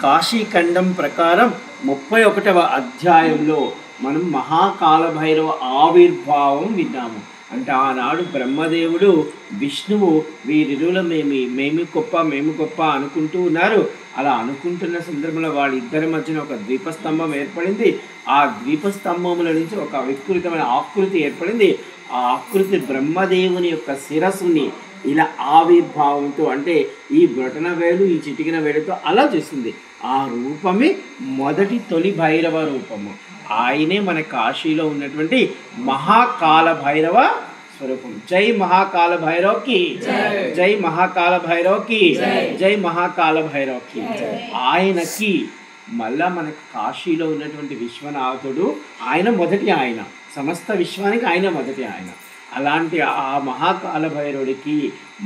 కాశీఖండం ప్రకారం 31వ అధ్యాయంలో మనం మహాకాలభైరవ ఆవిర్భావం విన్నాము. అంటే ఆనాడు బ్రహ్మదేవుడు విష్ణువు వీరిరువుల మేము గొప్ప అనుకుంటూ ఉన్నారు. అలా అనుకుంటున్న సందర్భంలో వాళ్ళిద్దరి మధ్యన ఒక ద్వీపస్తంభం ఏర్పడింది. ఆ ద్వీపస్తంభంలో నుంచి ఒక వికృతమైన ఆకృతి ఏర్పడింది. ఆ ఆకృతి బ్రహ్మదేవుని యొక్క శిరస్సుని ఇలా ఆవిర్భావంతో, అంటే ఈ బ్రొటన వేలు ఈ చిటికిన వేలుతో అలా చేస్తుంది. ఆ రూపమే తొలి భైరవ రూపము. ఆయనే మన కాశీలో ఉన్నటువంటి మహాకాల భైరవ స్వరూపం. జై మహాకాల భైరవ్కి, జై మహాకాల భైరవ్కి, జై మహాకాల భైరవ్కి. ఆయనకి మళ్ళా మనకు కాశీలో ఉన్నటువంటి విశ్వనాథుడు ఆయన మొదటి ఆయన, సమస్త విశ్వానికి ఆయన మొదటి ఆయన. అలాంటి ఆ మహాకాల భైరవుడికి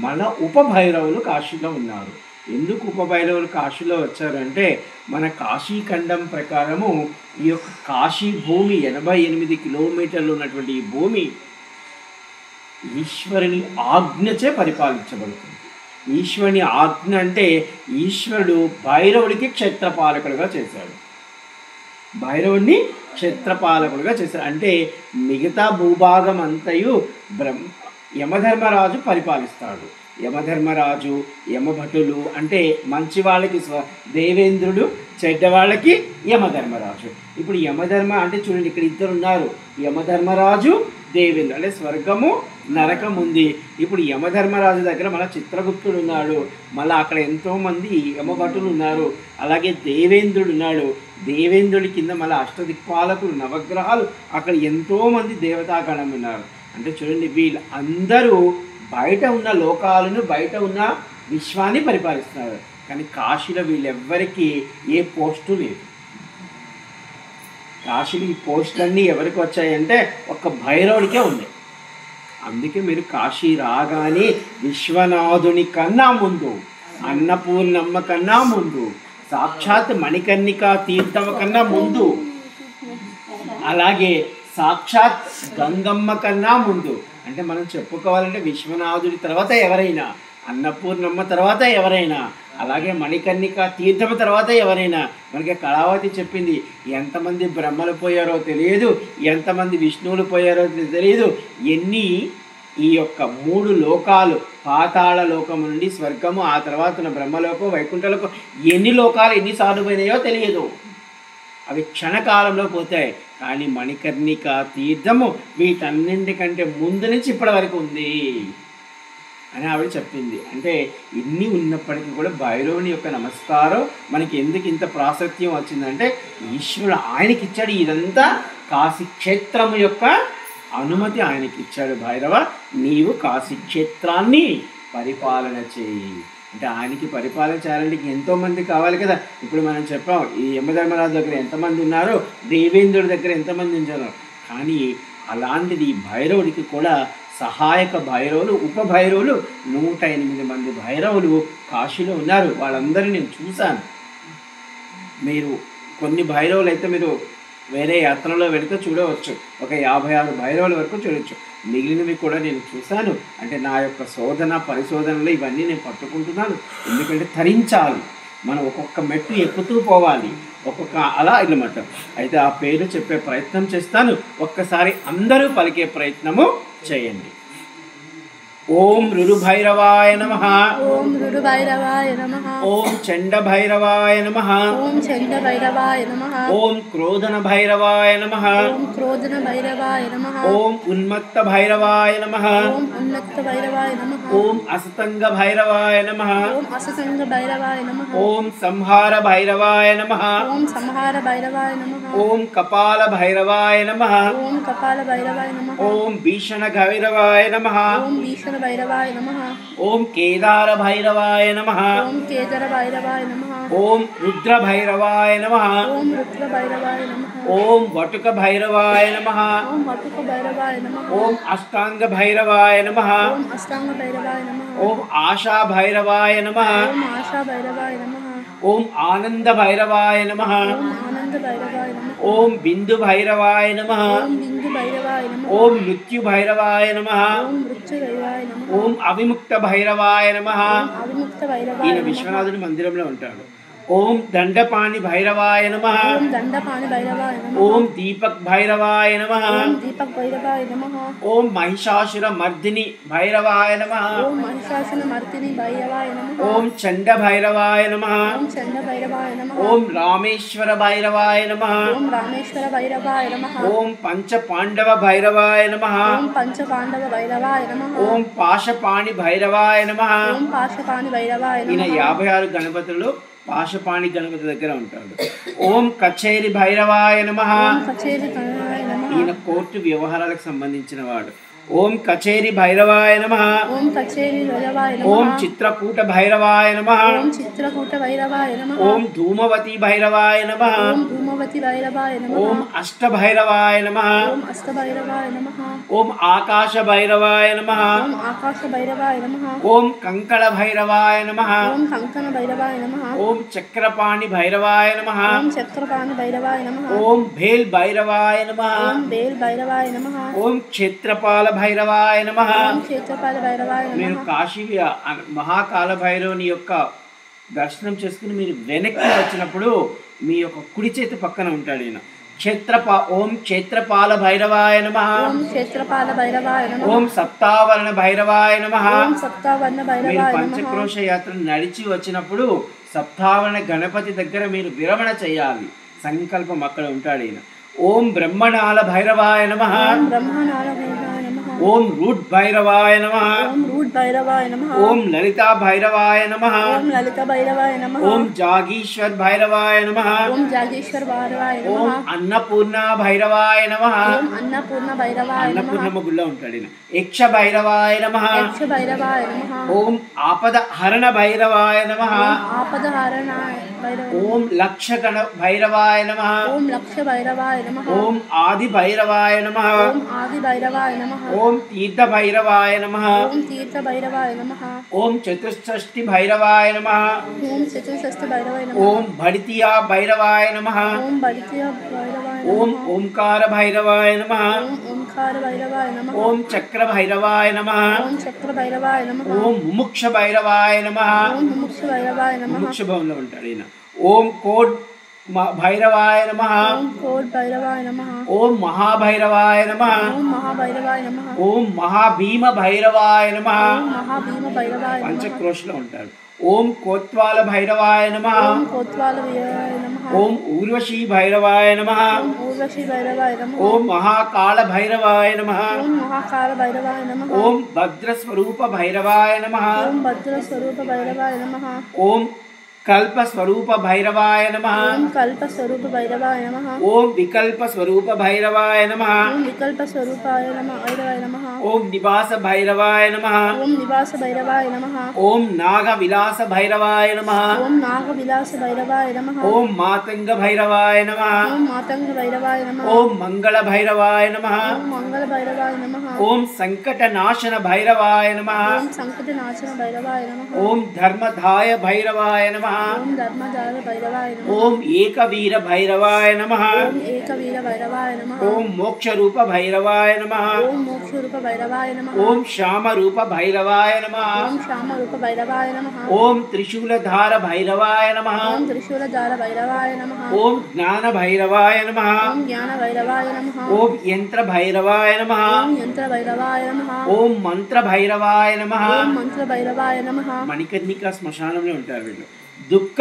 మళ్ళా ఉపభైరవులు కాశీలో ఉన్నారు. ఎందుకు ఉపభైరవులు కాశీలో వచ్చారంటే మన కాశీఖండం ప్రకారము ఈ యొక్క కాశీ భూమి 88 కిలోమీటర్లు ఉన్నటువంటి ఈ భూమి ఈశ్వరుని ఆజ్ఞచే పరిపాలించబడుతుంది. ఈశ్వరుని ఆజ్ఞ అంటే ఈశ్వరుడు భైరవుడికి క్షేత్రపాలకుడుగా చేశాడు. భైరవుడిని క్షేత్రపాలకుడుగా చేశాడు. అంటే మిగతా భూభాగం అంతయు యమధర్మరాజు పరిపాలిస్తాడు. యమధర్మరాజు, యమభటులు అంటే మంచి వాళ్ళకి దేవేంద్రుడు, చెడ్డవాళ్ళకి యమధర్మరాజు. ఇప్పుడు యమధర్మ అంటే చూడండి, ఇక్కడ ఇద్దరు ఉన్నారు, యమధర్మరాజు, దేవేంద్రుడు. అంటే స్వర్గము నరకం ఉంది. ఇప్పుడు యమధర్మరాజు దగ్గర మన చిత్రగుప్తుడు ఉన్నాడు, మళ్ళీ అక్కడ ఎంతోమంది యమభటులు ఉన్నారు, అలాగే దేవేంద్రుడు ఉన్నాడు. దేవేంద్రుడి కింద మళ్ళీ అష్టదిక్పాలకులు, నవగ్రహాలు, అక్కడ ఎంతోమంది దేవతాగణం ఉన్నారు. అంటే చూడండి, వీళ్ళందరూ బయట ఉన్న లోకాలను, బయట ఉన్న విశ్వాన్ని పరిపాలిస్తున్నారు. కానీ కాశీలో వీళ్ళెవ్వరికీ ఏ పోస్టు లేదు. కాశీలో ఈ పోస్టులన్నీ ఎవరికి వచ్చాయంటే ఒక్క భైరవుడికే ఉన్నాయి. అందుకే మీరు కాశీ రాగానే విశ్వనాథుని కన్నా ముందు, అన్నపూర్ణమ్మ కన్నా ముందు, సాక్షాత్ మణికర్ణికా తీర్థమ కన్నా ముందు, అలాగే సాక్షాత్ గంగమ్మ కన్నా ముందు, అంటే మనం చెప్పుకోవాలంటే విశ్వనాథుడి తర్వాత ఎవరైనా, అన్నపూర్ణమ్మ తర్వాత ఎవరైనా, అలాగే మణికర్ణిక తీర్థం తర్వాత ఎవరైనా. మనకి కళావతి చెప్పింది, ఎంతమంది బ్రహ్మలు పోయారో తెలియదు, ఎంతమంది విష్ణువులు పోయారో తెలియదు, ఎన్ని ఈ యొక్క 3 లోకాలు, పాతాళ లోకము నుండి స్వర్గము, ఆ తర్వాత బ్రహ్మలోకం, వైకుంఠలోకం, ఎన్ని లోకాలు ఎన్నిసార్లు పోయినాయో తెలియదు. అవి క్షణకాలంలో పోతాయి. కానీ మణికర్ణిక తీర్థము వీటన్నింటికంటే ముందు నుంచి ఇప్పటి వరకు ఉంది అని ఆవిడ చెప్పింది. అంటే ఇన్ని ఉన్నప్పటికీ కూడా భైరవుని యొక్క నమస్కారం మనకి ఎందుకు ఇంత ప్రాశస్త్యం వచ్చిందంటే ఈశ్వరుడు ఆయనకి ఇచ్చాడు. ఇదంతా కాశీ క్షేత్రము యొక్క అనుమతి ఆయనకి ఇచ్చాడు. భైరవ, నీవు కాశీ క్షేత్రాన్ని పరిపాలన చేయి అంటే ఆయనకి పరిపాలన చేయాలంటే ఎంతోమంది కావాలి కదా. ఇప్పుడు మనం చెప్పాం, ఈ యమధర్మరాజు దగ్గర ఎంతమంది ఉన్నారో, దేవేంద్రుడి దగ్గర ఎంతమంది ఉన్నారు. కానీ అలాంటిది ఈ భైరవుడికి కూడా సహాయక భైరవులు, ఉపభైరవులు 108 మంది భైరవులు కాశీలో ఉన్నారు. వాళ్ళందరినీ నేను చూశాను. మీరు కొన్ని భైరవులు అయితే మీరు వేరే యాత్రలో వెళితే చూడవచ్చు, ఒక 56 భైరవుల వరకు చూడవచ్చు. మిగిలినవి కూడా నేను చూశాను. అంటే నా యొక్క పరిశోధనలు ఇవన్నీ నేను పట్టుకుంటున్నాను. ఎందుకంటే తరించాలి, మనం ఒక్కొక్క మెట్టు ఎక్కుతూ పోవాలి, ఒక్కొక్క అలా ఇన్నమాట. అయితే ఆ పేరు చెప్పే ప్రయత్నం చేస్తాను. ఒక్కసారి అందరూ పలికే ప్రయత్నము చేయండి. ఓం రురుభైరవాయ నమః. ఓం రురుభైరవాయ నమః. ఓం చండభైరవాయ నమః. ఓం చండభైరవాయ నమః. ఓం క్రోధన భైరవాయ నమః. ఓం క్రోధన భైరవాయ నమః. ఓం ఉన్మత్త భైరవాయ నమః. ఓం ఉన్మత్త భైరవాయ నమః. ఓం అసతంగ భైరవాయ నమః. ఓం అసతంగ భైరవాయ నమః. ఓం సంహార భైరవాయ నమః. ఓం సంహార భైరవాయ నమః. ఓం కపాల భైరవాయ నమః. ఓం కపాల భైరవాయ నమః. ఓం భీషణ భైరవాయ నమః. ఓం భీషణ భైరవాయ నమః. ఓం కేదార భైరవాయ నమః. ఓం కేదార భైరవాయ నమః. ఓం రుద్ర భైరవాయ నమః. ఓం రుద్ర భైరవాయ నమః. ఓం వటుక భైరవాయ నమః. ఓం వటుక భైరవాయ నమః. ఓం అష్టాంగ భైరవాయ నమః. ఓం అష్టాంగ భైరవాయ నమః. ఓం ఆశా భైరవాయ నమః. ఓం ఆశా భైరవాయ నమః. ఓం ఆనంద భైరవాయ నమః. ఓం ఆనంద భైరవాయ నమః. ఓం బిందు భైరవాయ నమః. ఓం బిందు భైరవాయ నమః. ఓం మృత్యు భైరవాయ నమః. ఓం మృత్యు భైరవాయ నమః. ఓం అవిముక్త భైరవాయ నమః. ఓం అవిముక్త భైరవాయ ఈయన నమః. విశ్వనాథుడి మందిరంలో ఉంటాడు. ఓం దండపాణి భైరవాయ నమః. ఓం దండపాణి భైరవాయ నమః. ఓం దీపక్ భైరవాయ నమః. ఓం దీపక్ భైరవాయ నమః. ఓం మహిషాసుర మర్దిని భైరవాయ నమః. ఓం మహిషాసుర మర్దిని భైరవాయ నమః. ఓం చండ భైరవాయ నమః. ఓం చండ భైరవాయ నమః. ఓం రామేశ్వర భైరవాయ నమః. ఓం రామేశ్వర భైరవాయ నమః. ఓం పంచ పాండవ భైరవాయ నమః. ఓం పంచ పాండవ భైరవాయ నమః. ఓం పాశపాణి భైరవాయ నమః. ఓం పాశపాణి భైరవాయ ఈయన నమః. 56 గణపతులు పాశపాణి గణపతి దగ్గర ఉంటాడు. ఓం కచేరి భైరవాయ నమః. ఓం కచేరి భైరవాయ నమః. ఈయన కోర్టు వ్యవహారాలకు సంబంధించిన వాడు. ఓం కచేరి భైరవాయ నమః. ఓం కచేరి భైరవాయ ఓం నమః. చిత్రకూట భైరవాయ నమః. ఓం చిత్రకూట భైరవాయ నమః. ఓం ధూమవతి భైరవాయ నమః. ఓం ధూమవతి భైరవాయ నమః. ఓం అష్ట భైరవాయ నమః. ఓం అష్ట భైరవాయ నమః. ఓం ఆకాశ భైరవాయ నమః. ఓం ఆకాశ భైరవాయ నమః. ఓం కంకణ భైరవాయ నమః. ఓం కంకణ భైరవాయ నమః. ఓం చక్రపాణి భైరవాయ నమః. ఓం చక్రపాణి భైరవాయ నమః. ఓం భేల్ భైరవాయ నమః. ఓం బేల్ భైరవాయ నమః. ఓం క్షేత్రపాల భైరవాయ నమః. ఓం క్షేత్రపాల భైరవాయ మీరు నమః. కాశీ మహాకాల భైరవుని యొక్క దర్శనం చేసుకుని మీరు వెనక్కి వచ్చినప్పుడు మీ యొక్క కుడి చేతి పక్కన ఉంటాడు ఈయన. ఓం క్షేత్రపాల భైరవాయ నమః. ఓం క్షేత్రపాల భైరవాయ నమః. ఓం సప్తావరణ భైరవాయ నమః. ఓం సప్తావరణ మీరు భైరవాయ నమః. పంచక్రోశ యాత్ర నడిచి వచ్చినప్పుడు సప్తావరణ గణపతి దగ్గర మీరు విరమణ చేయాలి. సంకల్పం అక్కడ ఉంటాడు ఈయన. ఓం బ్రహ్మణాల భైరవాయ నమః. ఓం బ్రహ్మనాల భైరవాయ నమః. ఓం రూట్ భైరవాయ నమః. ఓం రూట్ భైరవాయ నమః. ఓం లలితా భైరవాయ నమః. ఓం లలిత భైరవాయ నమః. ఓం జాగీశ్వర్ భైరవాయ నమః. ఓం జాగేశ్వర భైరవాయ ఓం నమః. అన్నపూర్ణ భైరవాయ నమః. ఓం అన్నపూర్ణ భైరవాయ నమః. అన్నపూర్ణమ్మ గుళ్ళో ఉంటాడు ఈయన. యక్ష భైరవాయ నమః. యక్ష భైరవాయ నమః. ఓం ఆపద హరణ భైరవాయ నమః. ఆపదహారణాయ భైరవ. ఓం లక్షగణ భైరవాయ నమః. ఓం లక్ష భైరవాయ నమః. ఓం ఆది భైరవాయ నమః. ఓం ఆది భైరవాయ నమః. ఓం తీర్థ భైరవాయ నమః. ఓం తీర్థ భైరవాయ నమః. ఓం చతుష్షష్ఠి భైరవాయ నమః. ఓం చతుర్షష్ఠి భైరవాయ నమః. ఓం భడితియా భైరవాయ నమః. ఓం బలిత్య భైరవాయ ఓం నమః. ఓంకార భైరవాయ నమః. ఓం ఓంకార భైరవాయ నమః. ఓం చక్ర భైరవాయ నమః. ఓం చక్ర భైరవాయ నమః. ఓం ముముక్ష భైరవాయ నమః. ఓం ముముక్ష భైరవాయ నమః. ముముక్ష భవన్లో ఉంటాడు ఈయన. ఓం కోడ్ భైరవాయ నమః. ఓం కోట్ భైరవాయ నమః. ఓం మహాభైరవాయ నమః. ఓం మహాభైరవాయ నమః. ఓం మహాభీమ భైరవాయ నమః. ఓం మహాభీమ భైరవాయ నమః. పంచక్రోశలో ఉంటాడు. ఓం కోత్వాల భైరవాయ నమః. ఓం కోత్వాల భైరవాయ నమః. ఓం ఊర్వశీ భైరవాయ నమః. ఓం ఊర్వశి భైరవాయ నమః. ఓం మహాకాళ భైరవాయ నమః. ఓం మహాకాల భైరవాయ నమః. ఓం భద్రస్వరూప భైరవాయ నమః. ఓం భద్ర స్వరూప భైరవాయ నమః. ఓం కల్ప స్వరూప భైరవాయ నమః. ఓం కల్ప స్వరూప భైరవాయ నమః. ఓం వికల్ప స్వరూప భైరవాయ నమః. ఓం వికల్ప స్వరూపాయ నమః భైరవాయ నమః. ఓం నివాస భైరవాయ నమః. ఓం నివాస భైరవాయ నమః. ఓం నాగ విలాస భైరవాయ నమః. ఓం నాగ విలాస భైరవాయ నమః. ఓం మాతంగ భైరవాయ నమః. ఓం మాతంగ భైరవాయ నమః. ఓం మంగళ భైరవాయ నమః. ఓం మంగళ భైరవాయ నమః. ఓం సంకట నాశన భైరవాయ నమః. ఓం సంకట నాశన భైరవాయ నమః. ఓం ధర్మధాయ భైరవాయ నమః. ఓం ధర్మదార భైరవాయ నమః. ఓం ఏకవీర భైరవాయ నమః. ఓం ఏకవీర భైరవాయ నమః. ఓం మోక్ష రూప భైరవాయ నమః. ఓం మోక్షరూప భైరవాయ నమః. ఓం శ్యామ రూప భైరవాయ నమః. ఓం శ్యామరూప భైరవాయ నమః. ఓం త్రిశూలధార భైరవాయ నమః. ఓం త్రిశూలధార భైరవాయ నమః. ఓం జ్ఞాన భైరవాయ నమః. ఓం జ్ఞాన భైరవాయ నమః. ఓం యంత్ర భైరవాయ నమః. ఓం యంత్ర భైరవాయ నమః. ఓం మంత్ర భైరవాయ నమః. ఓం మంత్ర భైరవాయ నమః. మణికర్ణిక శ్మశానంలో ఉంటారు వీళ్ళు. దుఃఖ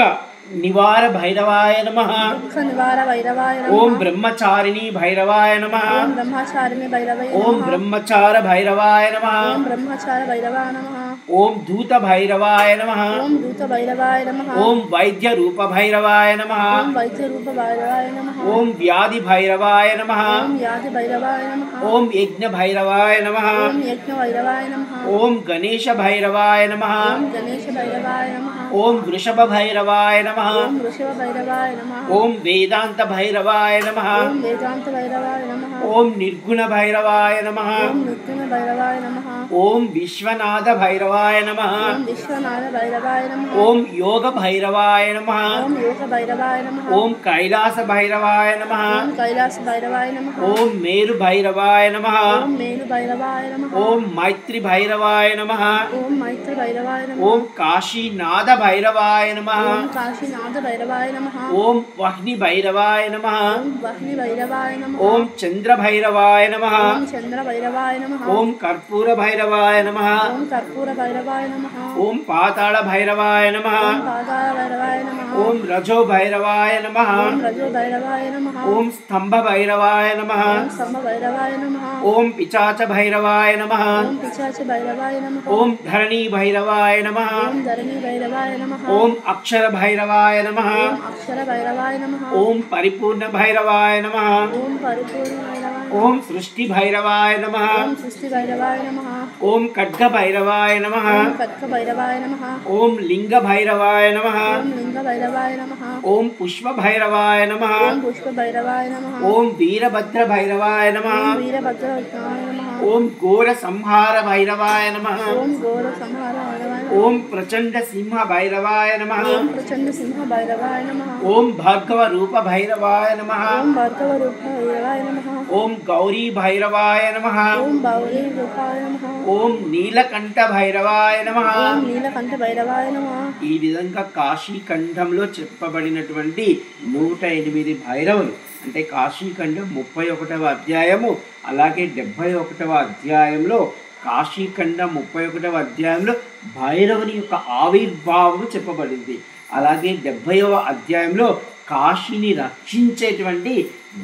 నివార భైరవాయ నమః. దుఃఖ నివార భైరవాయ నమః. ఓం బ్రహ్మచారిణి భైరవాయ నమః. ఓం బ్రహ్మచారిణి భైరవాయ ఓం నమః. బ్రహ్మచార భైరవాయ నమః. ఓం బ్రహ్మచార భైరవాయ నమః. ఓం ధూత భైరవాయ నమః. ఓం దూత భైరవాయ నమః. ఓం వైద్య రూప భైరవాయ నమః. ఓం వైద్య రూప భైరవాయ నమః. ఓం వ్యాధి భైరవాయ నమః. ఓం వ్యాధి భైరవాయ నమః. ఓం యజ్ఞ భైరవాయ నమః. ఓం యజ్ఞ భైరవాయ నమః. ఓం గణేశ భైరవాయ నమః. ఓం గణేశ భైరవాయ నమః. ఓం వృషభ భైరవాయ నమః. ఓం వృషభ భైరవాయ నమః. ఓం వేదాంత భైరవాయ నమః. ఓం వేదాంత భైరవాయ నమః. ఓం నిర్గుణ భైరవాయ నమః. ఓం నిర్గుణ భైరవాయ నమః. ఓం విశ్వనాథ భైరవాయ నమః ఓం విశ్వనాథ భైరవాయ నమః ఓం యోగ భైరవాయ నమః ఓం యోగ భైరవాయ నమః ఓం కైలాస భైరవాయ నమః ఓం కైలాస భైరవాయ నమః ఓం మేరు భైరవాయ నమః ఓం మేలు భైరవాయ నమః ఓం మైత్రి భైరవాయ నమః ఓం మైత్రి భైరవాయ నమః ఓం కాశీనాథ భైరవాయ నమః ఓం కాశీనాథ భైరవాయ నమః ఓం వహ్ని భైరవాయ నమః ఓం వహ్ని భైరవాయ నమః ఓం చంద్ర భైరవాయ నమః ఓం చంద్ర భైరవాయ నమః ఓం కర్పూర భైరవాయ నమః ఓం కర్పూర భైరవాయ నమః ఓం పాతాళ భైరవాయ నమః ఓం పాదాల భైరవాయ నమః ఓం రజో భైరవాయ నమః ఓం రజో భైరవాయ నమః ఓం స్తంభ భైరవాయ నమః ఓం స్తంభ భైరవాయ నమః ఓం పిచాచ భైరవాయ నమః ఓం పిశాచ భైరవాయ నమః ఓం ధరణీ భైరవాయ నమః ఓం ధరణి భైరవాయ నమః ఓం అక్షర భైరవాయ నమః ఓం అక్షర భైరవాయ నమః ఓం పరిపూర్ణ భైరవాయ నమః ఓం పరిపూర్ణ భైరవాయ ఓం సృష్టి భైరవాయ నమః ఓం సృష్టి భైరవాయ నమః ఓం ఖడ్గ భైరవాయ నమః ఓం కట్క భైరవాయ నమః ఓం లింగ భైరవాయ నమః ఓం లింగ భైరవాయ నమః ఓం పుష్ప భైరవాయ నమః ఓం పుష్ప భైరవాయ నమః ఓం వీరభద్ర భైరవాయ నమః ఓం వీరభద్ర భైరవాయ నమః ఓం ఘోర సంహార భైరవాయ నమః ఓం ఘోర సంహార భైరవాయ నమః ఓం ప్రచండ సింహ భైరవాయ నమః ఓం ప్రచండ సింహ భైరవాయ నమః ఓం భార్గవ రూప భైరవాయ నమః ఓం భార్గవ రూప భైరవాయ నమః ఓం గౌరీ భైరవాయ నమః ఓం గౌరీ రూపాయ నమః ఓం నీలకంఠ భైరవాయ నమః ఓం నీలకంఠ భైరవాయ నమః ఈ విధంగా కాశీఖండంలో చెప్పబడినటువంటి 108 భైరవులు అంటే కాశీఖండం 31వ అధ్యాయము అలాగే 71వ అధ్యాయంలో కాశీఖండం 31వ అధ్యాయంలో భైరవుని యొక్క ఆవిర్భావం చెప్పబడింది. అలాగే 70వ అధ్యాయంలో కాశీని రక్షించేటువంటి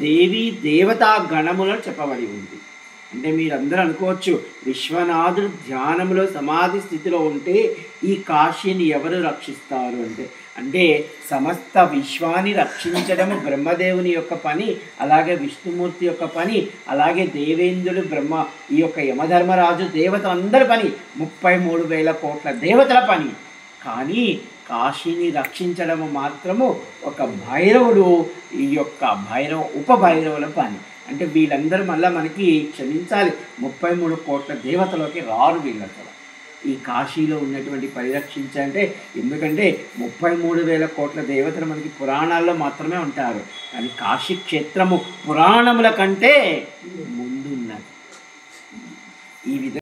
దేవీ దేవతా గణములను చెప్పబడి ఉంది. అంటే మీరందరూ అనుకోవచ్చు, విశ్వనాథుడు ధ్యానంలో సమాధి స్థితిలో ఉంటే ఈ కాశీని ఎవరు రక్షిస్తారు అంటే సమస్త విశ్వాన్ని రక్షించడం బ్రహ్మదేవుని యొక్క పని, అలాగే విష్ణుమూర్తి యొక్క పని, అలాగే దేవేంద్రుడు బ్రహ్మ ఈ యొక్క యమధర్మరాజు దేవత అందరి పని, 33,000 కోట్ల దేవతల పని. కానీ కాశీని రక్షించడం మాత్రము ఒక భైరవుడు ఈ యొక్క ఉపభైరవుల పని. అంటే వీళ్ళందరూ మళ్ళీ మనకి క్షమించాలి, 33 కోట్ల దేవతలోకి రారు వీళ్ళతో. ఈ కాశీలో ఉన్నటువంటి పరిరక్షించంటే ఎందుకంటే 33,000 కోట్ల దేవతలు మనకి పురాణాల్లో మాత్రమే ఉంటారు. కానీ కాశీ క్షేత్రము పురాణముల కంటే ముందున్నది. ఈ విధంగా